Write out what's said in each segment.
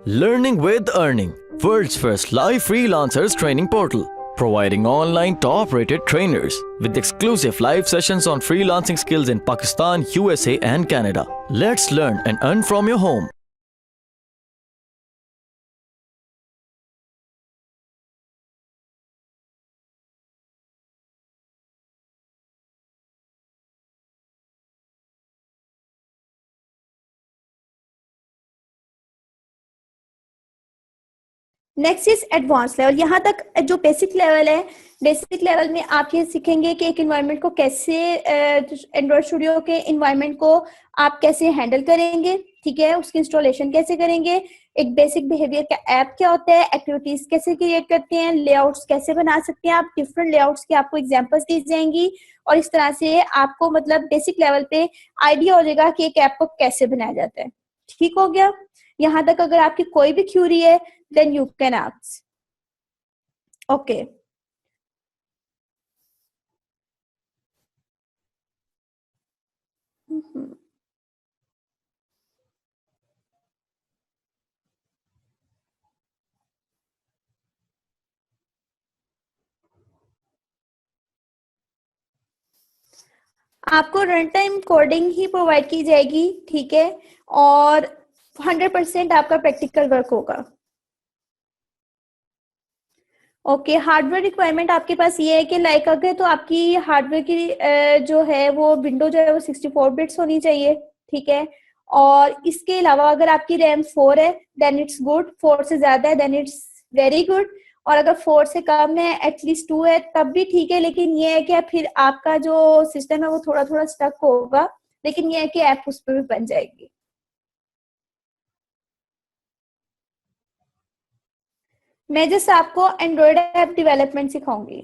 Learning with Earning, world's first live freelancers training portal, providing online top-rated trainers with exclusive live sessions on freelancing skills in Pakistan, USA and Canada. Let's learn and earn from your home. Next is advance level. यहाँ तक जो basic level है, basic level में आप ये सीखेंगे कि एक इन्वायरमेंट को कैसे, एंड्रॉइड स्टूडियो के इन्वायरमेंट को आप कैसे हैंडल करेंगे, ठीक है, उसकी इंस्टॉलेशन कैसे करेंगे, एक बेसिक बिहेवियर का ऐप क्या होता है, एक्टिविटीज कैसे क्रिएट करते हैं, लेआउट्स कैसे बना सकते हैं आप, डिफरेंट लेआउट्स की आपको एग्जांपल्स दी जाएंगी और इस तरह से आपको मतलब बेसिक लेवल पे आइडिया हो जाएगा कि एक ऐप को कैसे बनाया जाता है। ठीक हो गया। यहाँ तक अगर आपकी कोई भी क्यूरी है then you can ask. Okay. आपको रन टाइम कोडिंग ही प्रोवाइड की जाएगी, ठीक है, और 100% आपका प्रैक्टिकल वर्क होगा। ओके, हार्डवेयर रिक्वायरमेंट आपके पास ये है कि लाइक अगर तो आपकी हार्डवेयर की जो है वो विंडो जो है वो 64 बिट्स होनी चाहिए, ठीक है, और इसके अलावा अगर आपकी रैम 4 है देन इट्स गुड, 4 से ज्यादा है देन इट्स वेरी गुड, और अगर 4 से कम है एटलीस्ट 2 है तब भी ठीक है, लेकिन ये है कि फिर आपका जो सिस्टम है वो थोड़ा थोड़ा स्टक होगा, लेकिन ये है कि ऐप उस पर भी बन जाएगी। मैं जस्ट आपको एंड्रॉइड ऐप डेवलपमेंट सिखाऊंगी।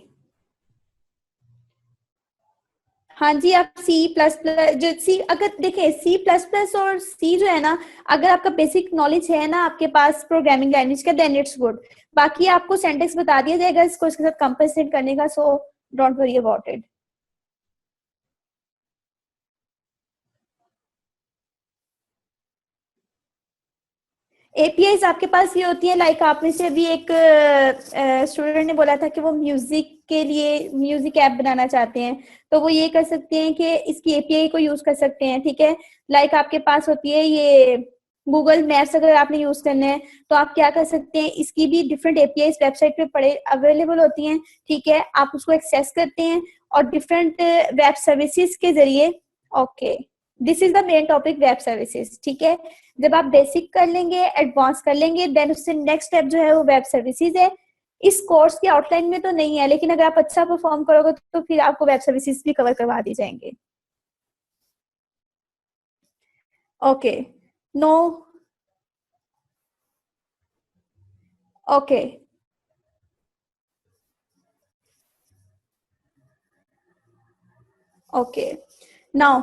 हाँ जी, आप सी प्लस प्लस जो सी, अगर देखें सी प्लस प्लस और सी जो है ना, अगर आपका बेसिक नॉलेज है ना आपके पास प्रोग्रामिंग लैंग्वेज का देन इट्स गुड, बाकी आपको सिंटैक्स बता दिया जाएगा इसको इसके साथ कंपेंसेट करने का, so don't worry about it. APIs आपके पास ये होती है, लाइक आपने से अभी एक स्टूडेंट ने बोला था कि वो म्यूजिक के लिए म्यूजिक ऐप बनाना चाहते हैं, तो वो ये कर सकते हैं कि इसकी एपीआई को यूज कर सकते हैं, ठीक है, लाइक आपके पास होती है ये गूगल मैप्स, अगर आपने यूज करना है तो आप क्या कर सकते हैं, इसकी भी डिफरेंट एपीआई वेबसाइट पे पड़े अवेलेबल होती हैं, ठीक है, आप उसको एक्सेस करते हैं और डिफरेंट वेब सर्विसेज के जरिए, okay, this is the main topic web services, ठीक है, जब आप बेसिक कर लेंगे एडवांस कर लेंगे देन उससे नेक्स्ट स्टेप जो है वो वेब सर्विसेज है। इस कोर्स की आउटलाइन में तो नहीं है, लेकिन अगर आप अच्छा परफॉर्म करोगे तो फिर आपको वेब सर्विसेज भी कवर करवा दी जाएंगे। Okay, no, okay, okay, now,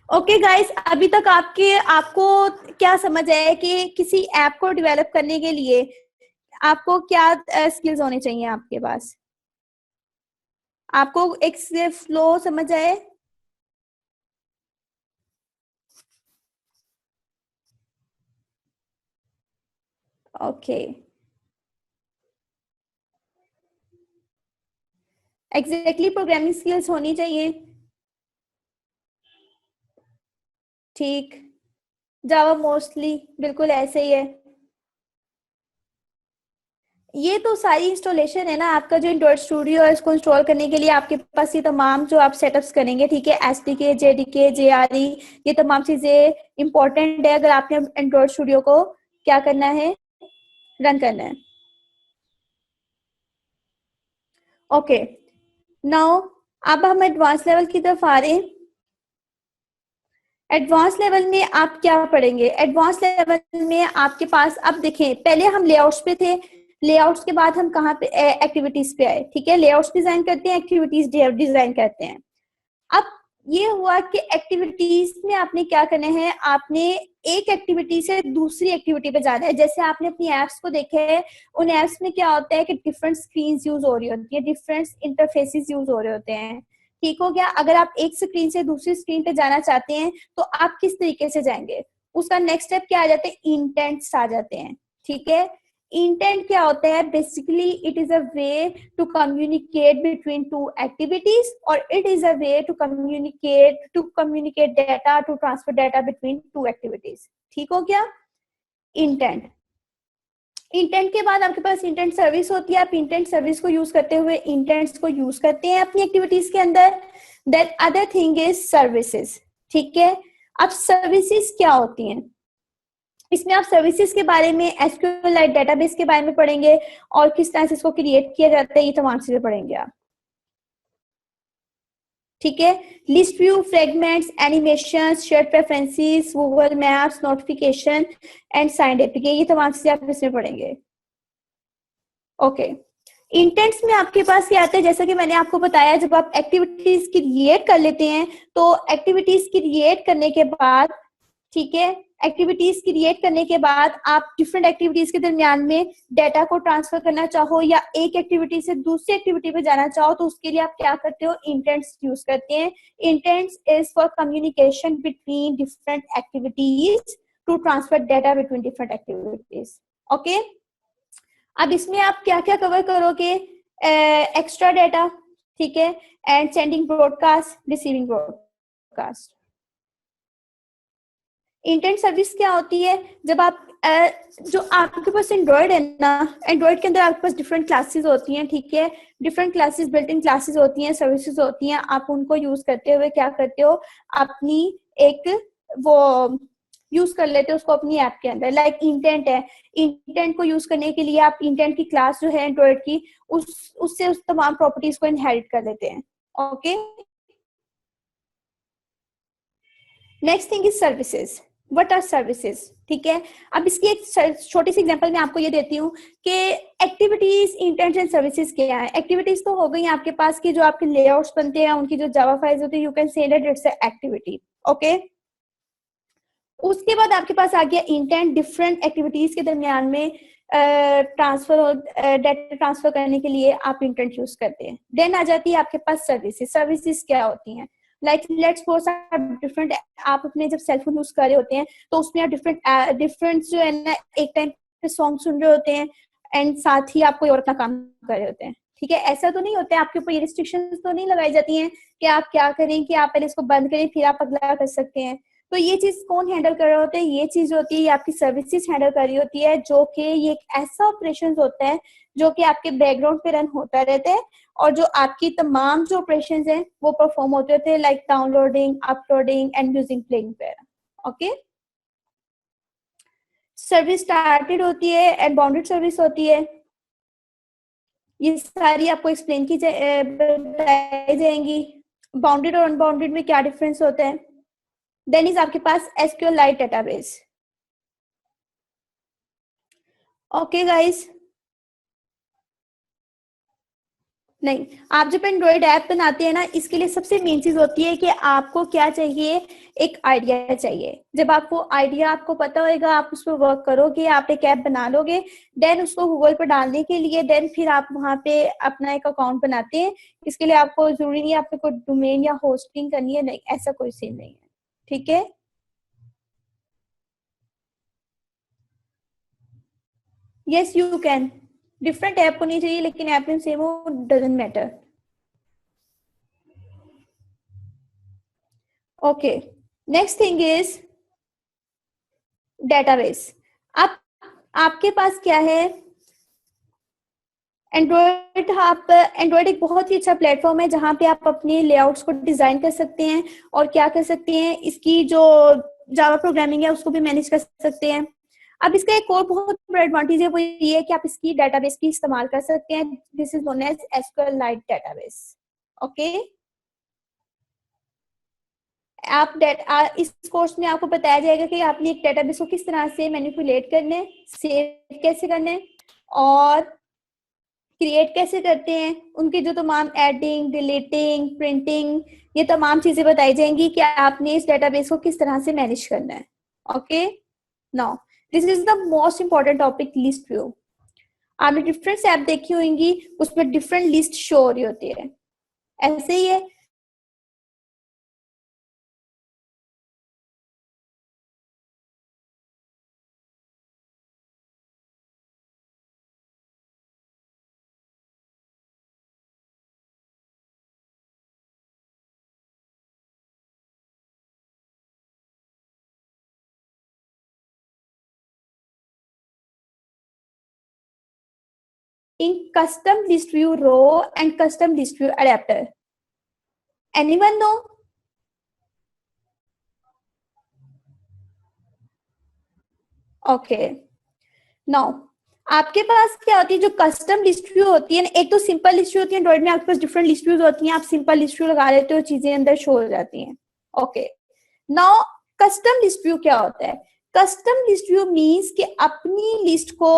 okay guys, अभी तक आपको क्या समझ आया कि किसी ऐप को डेवलप करने के लिए आपको क्या स्किल्स होने चाहिए आपके पास? आपको एक फ्लो समझ आए? ओके, एग्जैक्टली प्रोग्रामिंग स्किल्स होनी चाहिए, ठीक, जावा मोस्टली बिल्कुल ऐसे ही है। ये तो सारी इंस्टॉलेशन है ना, आपका जो एंड्रॉइड स्टूडियो है इसको इंस्टॉल करने के लिए आपके पास ये तमाम जो आप सेटअप्स करेंगे, ठीक है, एसडीके, जेडीके, जेआरई, ये तमाम चीजें इंपॉर्टेंट है अगर आपने एंड्रॉइड स्टूडियो को क्या करना है, रन करना है। ओके, नाउ अब हम एडवांस लेवल की तरफ आ रहे हैं। एडवांस लेवल में आप क्या पढ़ेंगे? एडवांस लेवल में आपके पास, अब देखें पहले हम लेआउट्स पे थे, लेआउट्स के बाद हम कहाँ पे एक्टिविटीज पे आए, ठीक है, लेआउट्स डिजाइन करते हैं, एक्टिविटीज डिजाइन करते हैं। अब ये हुआ कि एक्टिविटीज में आपने क्या करना है, आपने एक एक्टिविटी से दूसरी एक्टिविटी पे जाना है। जैसे आपने अपनी एप्स को देखा है, उन एप्स में क्या होता है कि डिफरेंट स्क्रीन यूज हो रही होती है, डिफरेंट इंटरफेसेस यूज हो रहे होते हैं, ठीक हो गया। अगर आप एक स्क्रीन से दूसरी स्क्रीन पे जाना चाहते हैं तो आप किस तरीके से जाएंगे, उसका नेक्स्ट स्टेप क्या आ जाते हैं, इंटेंट्स आ जाते हैं, ठीक है। इंटेंट क्या होता है? Basically it is a way to communicate between two activities, और it is a way to communicate data, to transfer data between two activities. ठीक हो गया इंटेंट। इंटेंट के बाद आपके पास इंटेंट सर्विस होती है। आप इंटेंट सर्विस को यूज करते हुए इंटेंट्स को यूज करते हैं अपनी एक्टिविटीज के अंदर। Then other thing is services. ठीक है। अब सर्विसेज क्या होती हैं? इसमें आप सर्विसेज के बारे में, एसक्यूएलआइट डेटाबेस के बारे में पढ़ेंगे, और किस तरह से इसको क्रिएट किया जाता है, ये तमाम चीजें पढ़ेंगे आप। ठीक है। List view, fragments, animation, share preferences, Google maps, notification and signed APK, ये तमाम चीजें आप इसमें पढ़ेंगे। ओके। इंटेंट्स में आपके पास क्या आता है? जैसा कि मैंने आपको बताया, जब आप एक्टिविटीज क्रिएट कर लेते हैं, तो एक्टिविटीज क्रिएट करने के बाद, ठीक है, एक्टिविटीज क्रिएट करने के बाद आप डिफरेंट एक्टिविटीज के दरमियान में डाटा को ट्रांसफर करना चाहो, या एक एक्टिविटी से दूसरी एक्टिविटी पे जाना चाहो, तो उसके लिए आप क्या करते हो? इंटेंट्स यूज करते हैं। Intents is for communication between different activities to transfer data between different activities. Okay. अब इसमें आप क्या क्या कवर करोगे? एक्स्ट्रा डाटा, ठीक है, and sending broadcast, receiving broadcast. Intent service क्या होती है? जब आप जो आपके पास एंड्रॉइड है ना, एंड्रॉइड के अंदर आपके पास डिफरेंट क्लासेस होती हैं, ठीक है, different classes, built in classes होती हैं, सर्विसेज होती हैं। आप उनको यूज करते हुए क्या करते हो? अपनी एक वो यूज कर लेते हो उसको अपनी ऐप के अंदर। लाइक इंटेंट है, इंटेंट को यूज करने के लिए आप इंटेंट की क्लास जो है एंड्रॉइड की, उससे उस तमाम प्रॉपर्टीज को इनहेरिट कर लेते हैं। Okay. Next thing is services. What are services? ठीक है। अब इसकी एक छोटी सी एग्जांपल मैं आपको ये देती हूँ कि एक्टिविटीज, इंटेंट एंड सर्विसेज क्या है। एक्टिविटीज तो हो गई आपके पास की जो आपके लेआउट्स बनते हैं, उनकी जो जावा फाइल्स होती है, you can say that it's a activity. Okay. उसके बाद आपके पास आ गया इंटेंट, डिफरेंट एक्टिविटीज के दरमियान में ट्रांसफर, डाटा ट्रांसफर करने के लिए आप इंटेंट यूज करते हैं। देन आ जाती है आपके पास सर्विसेज। सर्विसेज क्या होती हैं? लाइक लेट्स सपोज आप डिफरेंट, आप अपने जब सेलफोन यूज कर रहे होते हैं, तो उसमें आप डिफरेंट जो है ना, एक टाइम पे सॉन्ग सुन रहे होते हैं, एंड साथ ही आप कोई और अपना काम कर रहे होते हैं। ठीक है। ऐसा तो नहीं होता है, आपके ऊपर ये रिस्ट्रिक्शंस तो नहीं लगाई जाती हैं कि आप क्या करें, कि आप पहले इसको बंद करें फिर आप अगला कर सकते हैं। तो ये चीज कौन हैंडल कर रहा होता है? ये चीज होती है, ये आपकी सर्विसेज हैंडल कर रही होती है, जो कि ये एक ऐसा ऑपरेशन होता है जो कि आपके बैकग्राउंड पे रन होता रहता है, और जो आपकी तमाम जो ऑपरेशंस हैं वो परफॉर्म होते होते हैं, like downloading, uploading and using, playing वगैरह। ओके। सर्विस स्टार्टेड होती है एंड बाउंडेड सर्विस होती है। ये सारी आपको एक्सप्लेन की बताई जाएंगी। बाउंडेड और अनबाउंडेड में क्या डिफरेंस होता है। देन इज आपके पास एसक्यूएलआइट डेटाबेस। Okay guys. नहीं, आप जब एंड्रॉइड ऐप बनाते हैं ना, इसके लिए सबसे मेन चीज होती है कि आपको क्या चाहिए? एक आइडिया चाहिए। जब आपको आइडिया आपको पता होगा, आप उस पर वर्क करोगे, आप एक ऐप बना लोगे, देन उसको गूगल पर डालने के लिए, देन फिर आप वहां पे अपना एक अकाउंट बनाते हैं। इसके लिए आपको जरूरी नहीं है आपको कोई डोमेन या होस्टिंग करनी है, नहीं, ऐसा कोई सीन नहीं है। ठीक है। Yes you can. Different app होनी चाहिए, लेकिन ऐप में सेम हो, doesn't matter. Okay. Next thing is database. आप आपके पास क्या है? एंड्रॉइड। आप एंड्रॉइड एक बहुत ही अच्छा प्लेटफॉर्म है जहां पे आप अपने लेआउट्स को डिजाइन कर सकते हैं, और क्या कर सकते हैं, इसकी जो जावा प्रोग्रामिंग है उसको भी मैनेज कर सकते हैं। अब इसका एक और बहुत बड़ा एडवांटेज है, वो ये है कि आप इसकी डेटाबेस की इस्तेमाल कर सकते हैं। This is known as SQLite database. Okay. इस कोर्स में आपको बताया जाएगा कि आपने एक डेटाबेस को किस तरह से मैनिपुलेट करने, सेव कैसे करने, और क्रिएट कैसे करते हैं, उनके जो तमाम एडिंग, डिलीटिंग, प्रिंटिंग, ये तमाम चीजें बताई जाएंगी कि आपने इस डेटाबेस को किस तरह से मैनेज करना है। Okay. Now this is the most important topic, list view. आपने डिफरेंट ऐप देखी होंगी, उसमें डिफरेंट लिस्ट शो हो रही होती है, ऐसे ही है। in custom list view row and custom list view adapter? Anyone know? Okay. Now आपके पास क्या होती है, जो कस्टम लिस्ट व्यू होती है ना, एक तो सिंपल लिस्ट व्यू होती है, एंड्रॉइड में आपके पास डिफरेंट लिस्ट व्यूज होती हैं, आप सिंपल लिस्ट व्यू लगा लेते हो, चीजें अंदर शो हो जाती हैं. Okay. Now custom list view क्या होता है? कस्टम लिस्ट व्यू मींस कि अपनी लिस्ट को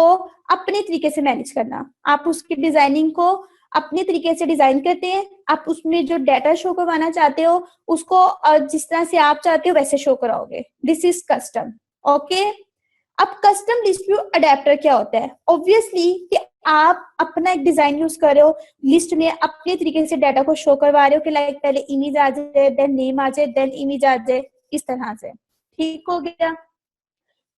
अपने तरीके से मैनेज करना. आप उसकी डिजाइनिंग को अपने तरीके से डिजाइन करते हैं, आप उसमें जो डाटा शो करवाना चाहते हो उसको जिस तरह से आप चाहते हो वैसे शो कराओगे. This is custom. ओके. अब कस्टम लिस्ट व्यू अडेप्टर क्या होता है? ऑब्वियसली कि आप अपना एक डिजाइन यूज कर रहे हो, लिस्ट में अपने तरीके से डाटा को शो करवा रहे हो कि लाइक पहले इमेज आ जाए, देन नेम आ जाए, देन इमेज आ जाए, इस तरह से. ठीक हो गया.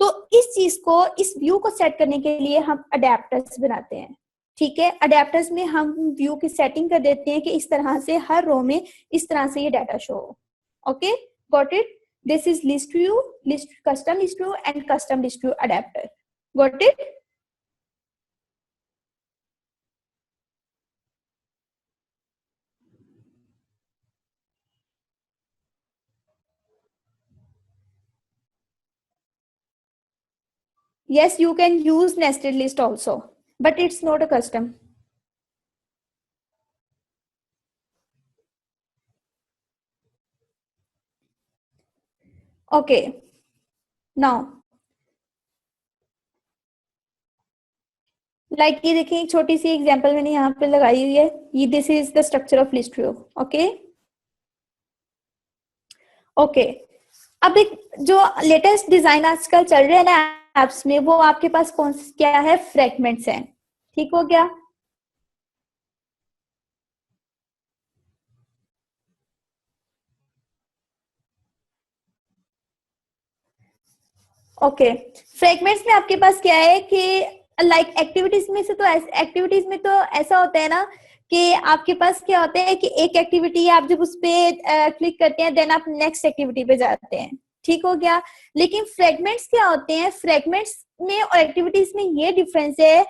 तो इस चीज को, इस व्यू को सेट करने के लिए हम अडेप्टर्स बनाते हैं. ठीक है. अडेप्टर्स में हम व्यू की सेटिंग कर देते हैं कि इस तरह से हर रो में इस तरह से ये डाटा शो हो. Okay, got it? This is list view, custom list view and custom list view adapter. Got it? Yes, you can use nested list also, but it's not a custom. Okay. Now like ये देखिए, एक छोटी सी example मैंने यहाँ पे लगाई हुई है. ये this is the structure of list view. Okay. Okay. अब एक जो लेटेस्ट डिजाइन आजकल चल रहे हैं ना एप्स में, वो आपके पास कौन क्या है? फ्रैगमेंट्स हैं. ठीक हो गया. ओके. फ्रैगमेंट्स में आपके पास क्या है कि लाइक एक्टिविटीज में से, तो एक्टिविटीज में तो ऐसा होता है ना कि आपके पास क्या होता है कि एक एक्टिविटी आप जब उस पर क्लिक करते हैं देन आप नेक्स्ट एक्टिविटी पे जाते हैं. ठीक हो गया. लेकिन फ्रैगमेंट्स क्या होते हैं? फ्रैगमेंट्स में और एक्टिविटीज में ये डिफरेंस है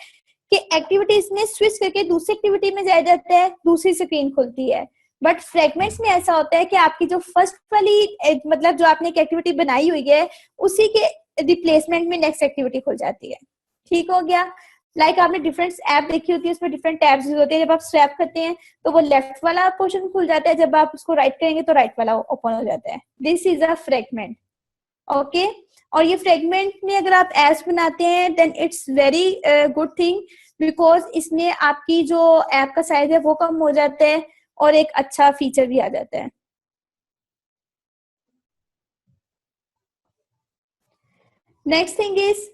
कि एक्टिविटीज में स्विच करके दूसरी एक्टिविटी में जाया जाता है, दूसरी स्क्रीन खुलती है. बट फ्रैगमेंट्स में ऐसा होता है कि आपकी जो फर्स्ट वाली मतलब जो आपने एक एक्टिविटी बनाई हुई है उसी के रिप्लेसमेंट में नेक्स्ट एक्टिविटी खुल जाती है. ठीक हो गया. लाइक आपने डिफरेंट ऐप देखी होती है, उसमें डिफरेंट टैब्स यूज होते हैं. जब आप स्वैप करते हैं तो वो लेफ्ट वाला पोर्शन खुल जाता है, जब आप उसको राइट करेंगे तो राइट वाला ओपन हो जाता है. This is a fragment. Okay. और ये फ्रैगमेंट में अगर आप एप्स बनाते हैं then it's very good thing, because इसमें आपकी जो ऐप का साइज है वो कम हो जाता है और एक अच्छा फीचर भी आ जाता है. नेक्स्ट थिंग इज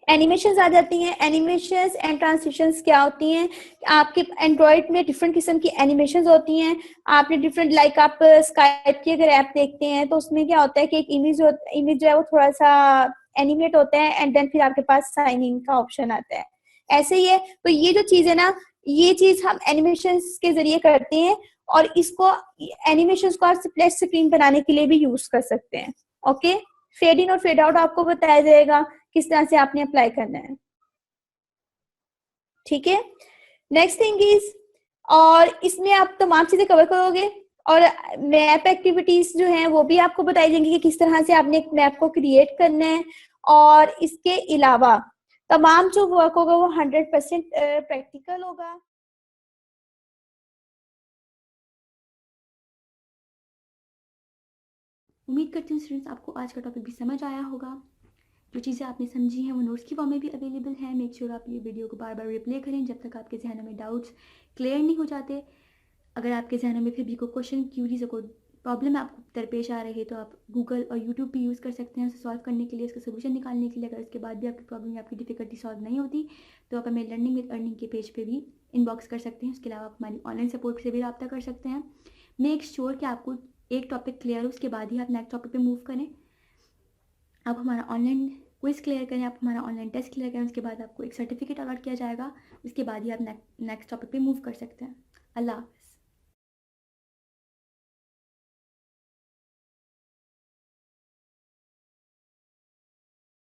एनिमेशंस आ जाती हैं. एनिमेशंस एंड ट्रांसिशंस क्या होती हैं? आपके एंड्रॉइड में डिफरेंट किस्म की एनिमेशंस होती हैं. आपने डिफरेंट लाइक आप स्काइप की अगर ऐप देखते हैं तो उसमें क्या होता है कि एक इमेज जो है वो थोड़ा सा एनिमेट होता है एंड देन फिर आपके पास साइन इन का ऑप्शन आता है. ऐसे ही है. तो ये जो चीज है ना, ये चीज हम एनिमेशंस के जरिए करते हैं और इसको एनिमेशंस को आप स्प्लैश स्क्रीन बनाने के लिए भी यूज कर सकते हैं. ओके. फेड इन और फेड आउट आपको बताया जाएगा किस तरह से आपने अप्लाई करना है. ठीक है. नेक्स्ट थिंग इज, और इसमें आप तमाम चीजें कवर करोगे और मैप एक्टिविटीज जो हैं वो भी आपको बताई जाएंगी कि किस तरह से आपने एक मैप को क्रिएट करना है. और इसके अलावा तमाम जो वर्क होगा वो 100% प्रैक्टिकल होगा. उम्मीद करती हूँ स्टूडेंट्स आपको आज का टॉपिक भी समझ आया होगा. जो चीज़ें आपने समझी हैं वो नोट्स की फॉर्म में भी अवेलेबल है. मेक श्योर आप ये वीडियो को बार बार रिप्ले करें जब तक आपके जहनों में डाउट्स क्लियर नहीं हो जाते. अगर आपके जहनों में फिर भी कोई क्वेश्चन, क्यूरीज, कोई प्रॉब्लम आपको दरपेश आ रही है तो आप गूगल और यूट्यूब भी यूज़ कर सकते हैं उसे सॉल्व करने के लिए, उसका सोल्यूशन निकालने के लिए. अगर इसके बाद भी आपकी प्रॉब्लम या आपकी डिफिकल्टी सॉल्व नहीं होती तो आप हमें लर्निंग विद अर्निंग के पेज पे भी इनबॉक्स कर सकते हैं. उसके अलावा आप हमारी ऑनलाइन सपोर्ट से भी रब्ता कर सकते हैं. मेक श्योर कि आपको एक टॉपिक क्लियर हो, उसके बाद ही आप नेक्स्ट टॉपिक पे मूव करें. आप हमारा ऑनलाइन क्विज क्लियर करें, आप हमारा ऑनलाइन टेस्ट क्लियर करें, उसके बाद आपको एक सर्टिफिकेट अलॉट किया जाएगा. उसके बाद ही आप नेक्स्ट टॉपिक पे मूव कर सकते हैं. अल्लाह.